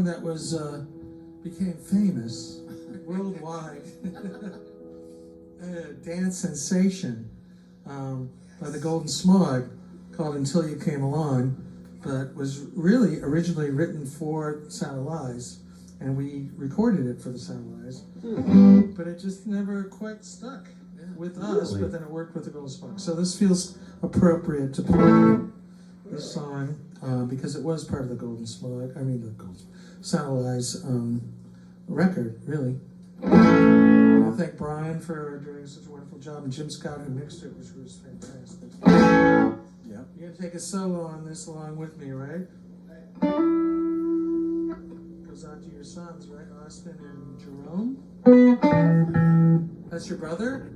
that was became famous worldwide, a dance sensation by the Golden Smog, called "Until You Came Along," but was really originally written for Sound of Lies, and we recorded it for the Sound of Lies, but it just never quite stuck with us. But then it worked with the Golden Smog, so this feels appropriate to play this song because it was part of the Golden Smog. I mean, the Sound of Lies record, really. I want to thank Brian for doing such a wonderful job, and Jim Scott who mixed it, which was fantastic. Yeah. You're gonna take a solo on this along with me, right? Goes out to your sons, right? Austin and Jerome. That's your brother?